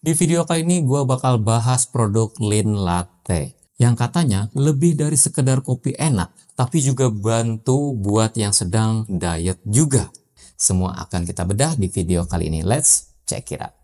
Di video kali ini gue bakal bahas produk Lean Latte yang katanya lebih dari sekedar kopi enak, tapi juga bantu buat yang sedang diet juga. Semua akan kita bedah di video kali ini. Let's check it out.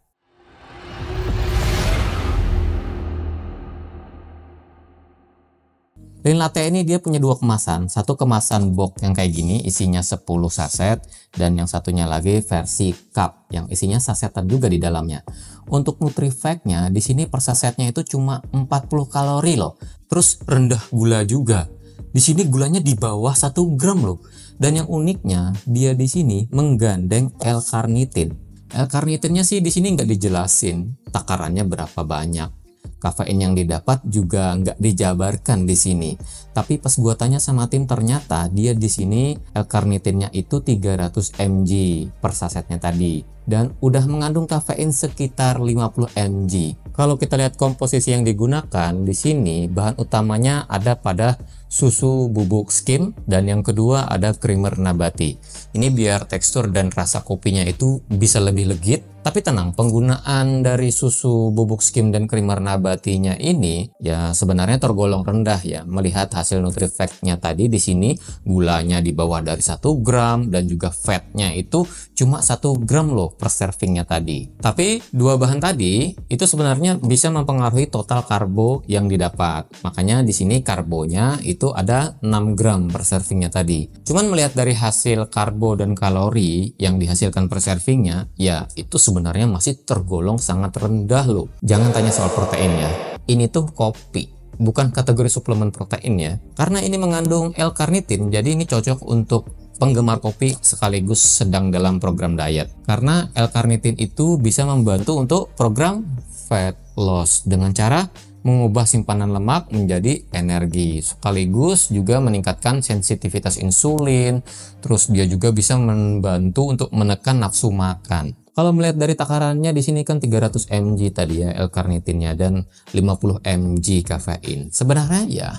Lean Latte ini dia punya dua kemasan. Satu kemasan box yang kayak gini isinya 10 saset, dan yang satunya lagi versi cup yang isinya sasetan juga di dalamnya. Untuk NutriFact-nya di sini per sasetnya itu cuma 40 kalori loh. Terus rendah gula juga. Di sini gulanya di bawah 1 gram loh. Dan yang uniknya dia di sini menggandeng L-carnitin. L-carnitinnya sih di sini nggak dijelasin takarannya berapa banyak. Kafein yang didapat juga nggak dijabarkan di sini. Tapi pas gua tanya sama tim, ternyata dia di sini L-carnitinnya itu 300 mg per sasetnya tadi, dan udah mengandung kafein sekitar 50 mg. Kalau kita lihat komposisi yang digunakan di sini, bahan utamanya ada pada susu bubuk skim, dan yang kedua ada creamer nabati. Ini biar tekstur dan rasa kopinya itu bisa lebih legit. Tapi tenang, penggunaan dari susu bubuk skim dan creamer nabatinya ini ya sebenarnya tergolong rendah ya. Melihat hasil NutriFact-nya tadi di sini gulanya di bawah dari 1 gram dan juga fatnya itu cuma 1 gram loh per servingnya tadi. Tapi dua bahan tadi itu sebenarnya bisa mempengaruhi total karbo yang didapat. Makanya di sini karbonya itu ada 6 gram per servingnya tadi. Cuman melihat dari hasil karbo dan kalori yang dihasilkan per servingnya, ya itu sebenarnya masih tergolong sangat rendah loh. Jangan tanya soal protein ya. Ini tuh kopi, bukan kategori suplemen protein ya. Karena ini mengandung L-carnitin, jadi ini cocok untuk penggemar kopi sekaligus sedang dalam program diet. Karena L-carnitin itu bisa membantu untuk program fat loss dengan cara mengubah simpanan lemak menjadi energi, sekaligus juga meningkatkan sensitivitas insulin. Terus dia juga bisa membantu untuk menekan nafsu makan. Kalau melihat dari takarannya di sini kan 300 mg tadi ya L-carnitinnya, dan 50 mg kafein. Sebenarnya ya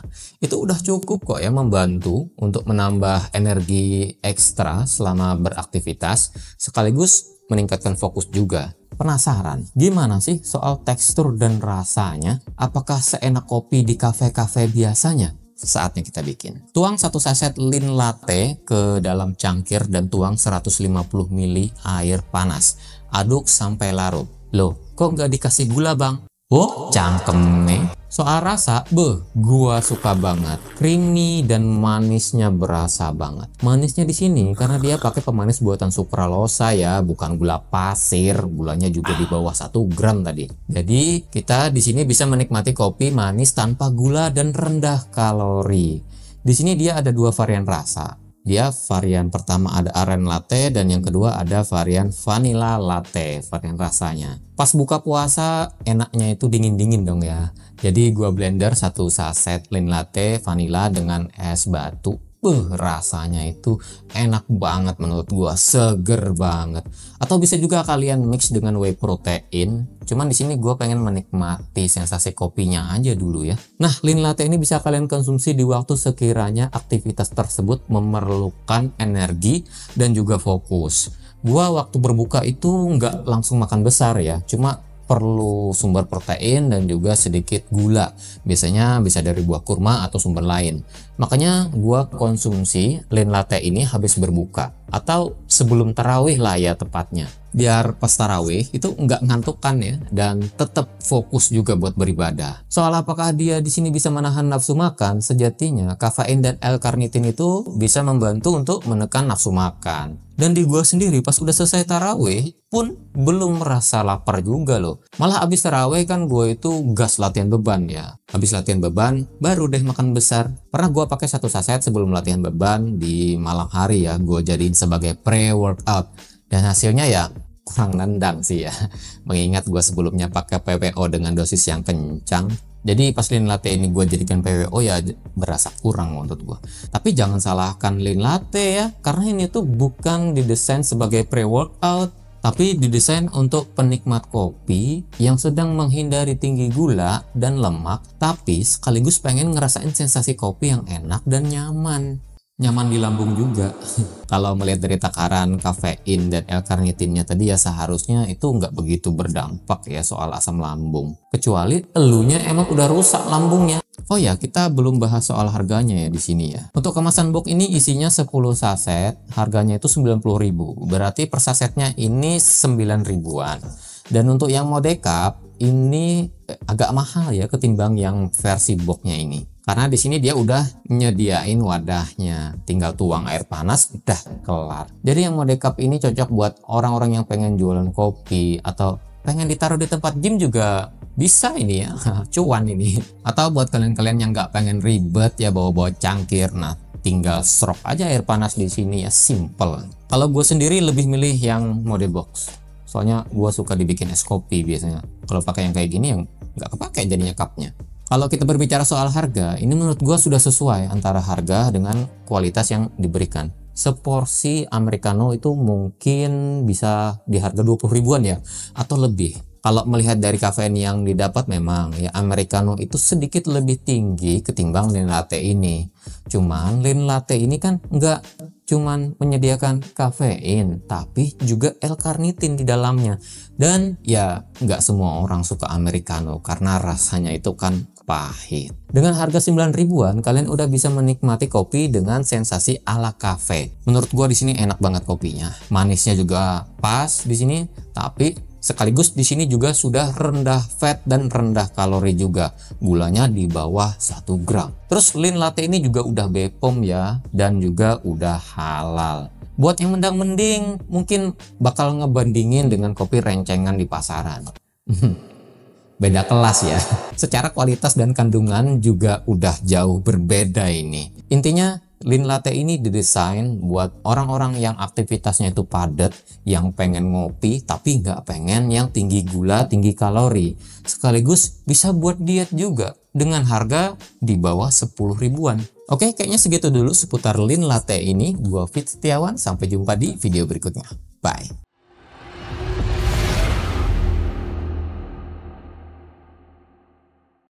itu udah cukup kok ya membantu untuk menambah energi ekstra selama beraktivitas, sekaligus meningkatkan fokus juga. Penasaran gimana sih soal tekstur dan rasanya? Apakah seenak kopi di kafe-kafe biasanya? Saatnya kita bikin. Tuang 1 saset Lean Latte ke dalam cangkir dan tuang 150 ml air panas. Aduk sampai larut. Loh, kok nggak dikasih gula bang? Oh, cangkem nih. Soal rasa, gua suka banget. Creamy dan manisnya berasa banget. Manisnya di sini karena dia pakai pemanis buatan sukralosa ya, bukan gula pasir. Gulanya juga di bawah 1 gram tadi. Jadi kita di sini bisa menikmati kopi manis tanpa gula dan rendah kalori. Di sini dia ada 2 varian rasa. Dia varian pertama ada aren latte, dan yang kedua ada varian vanilla latte, varian rasanya. Pas buka puasa enaknya itu dingin-dingin dong ya. Jadi gua blender 1 saset Lean Latte vanilla dengan es batu. Rasanya itu enak banget menurut gua, seger banget. Atau bisa juga kalian mix dengan whey protein. Cuman di sini gua pengen menikmati sensasi kopinya aja dulu ya. Nah, Lean Latte ini bisa kalian konsumsi di waktu sekiranya aktivitas tersebut memerlukan energi dan juga fokus. Gua waktu berbuka itu nggak langsung makan besar ya, cuma perlu sumber protein dan juga sedikit gula. Biasanya bisa dari buah kurma atau sumber lain. Makanya gua konsumsi Lean Latte ini habis berbuka atau sebelum tarawih lah ya tepatnya. Biar pas tarawih itu nggak ngantukkan ya, dan tetap fokus juga buat beribadah. Soal apakah dia di sini bisa menahan nafsu makan, sejatinya kafein dan L-carnitin itu bisa membantu untuk menekan nafsu makan. Dan di gua sendiri pas udah selesai tarawih pun belum merasa lapar juga loh. Malah abis tarawih kan gue itu gas latihan beban ya. Habis latihan beban baru deh makan besar. Pernah gue pakai 1 saset sebelum latihan beban di malam hari ya. Gue jadiin sebagai pre-workout. Dan hasilnya ya kurang nendang sih ya. Mengingat gue sebelumnya pakai PWO dengan dosis yang kencang. Jadi pas Lean Latte ini gue jadikan PWO ya berasa kurang menurut gue. Tapi jangan salahkan Lean Latte ya, karena ini tuh bukan didesain sebagai pre-workout, tapi didesain untuk penikmat kopi yang sedang menghindari tinggi gula dan lemak, tapi sekaligus pengen ngerasain sensasi kopi yang enak dan nyaman. nyaman di lambung juga. Kalau melihat dari takaran kafein dan L-karnitinnya tadi ya seharusnya itu nggak begitu berdampak ya soal asam lambung. Kecuali elunya emang udah rusak lambungnya. Oh ya, kita belum bahas soal harganya ya di sini ya. Untuk kemasan box ini isinya 10 saset, harganya itu 90.000. Berarti per sasetnya ini 9 ribuan. Dan untuk yang mode cup ini agak mahal ya ketimbang yang versi boxnya ini. Karena di sini dia udah nyediain wadahnya, tinggal tuang air panas udah kelar. Jadi yang mode cup ini cocok buat orang-orang yang pengen jualan kopi atau pengen ditaruh di tempat gym juga bisa ini ya, cuan ini. Atau buat kalian-kalian yang nggak pengen ribet ya bawa-bawa cangkir, nah tinggal serok aja air panas di sini ya, simple. Kalau gue sendiri lebih milih yang mode box. Soalnya gue suka dibikin es kopi biasanya. Kalau pakai yang kayak gini yang nggak kepake jadinya cupnya. Kalau kita berbicara soal harga, ini menurut gue sudah sesuai antara harga dengan kualitas yang diberikan. Seporsi Americano itu mungkin bisa di harga 20 ribuan ya, atau lebih. Kalau melihat dari kafein yang didapat memang ya Americano itu sedikit lebih tinggi ketimbang Lean Latte ini. Cuman Lean Latte ini kan nggak cuman menyediakan kafein, tapi juga L-karnitin di dalamnya. Dan ya nggak semua orang suka Americano karena rasanya itu kan pahit. Dengan harga 9 ribuan, kalian udah bisa menikmati kopi dengan sensasi ala kafe. Menurut gua di sini enak banget kopinya. Manisnya juga pas di sini, tapi sekaligus di sini juga sudah rendah fat dan rendah kalori juga. Gulanya di bawah 1 gram. Terus Lean Latte ini juga udah BPOM ya, dan juga udah halal. Buat yang mendang-mending mungkin bakal ngebandingin dengan kopi rencengan di pasaran. Beda kelas ya. Secara kualitas dan kandungan juga udah jauh berbeda ini. Intinya Lean Latte ini didesain buat orang-orang yang aktivitasnya itu padat, yang pengen ngopi tapi nggak pengen yang tinggi gula, tinggi kalori. Sekaligus bisa buat diet juga dengan harga di bawah 10 ribuan. Oke, kayaknya segitu dulu seputar Lean Latte ini. Gua Fit Setiawan, sampai jumpa di video berikutnya. Bye.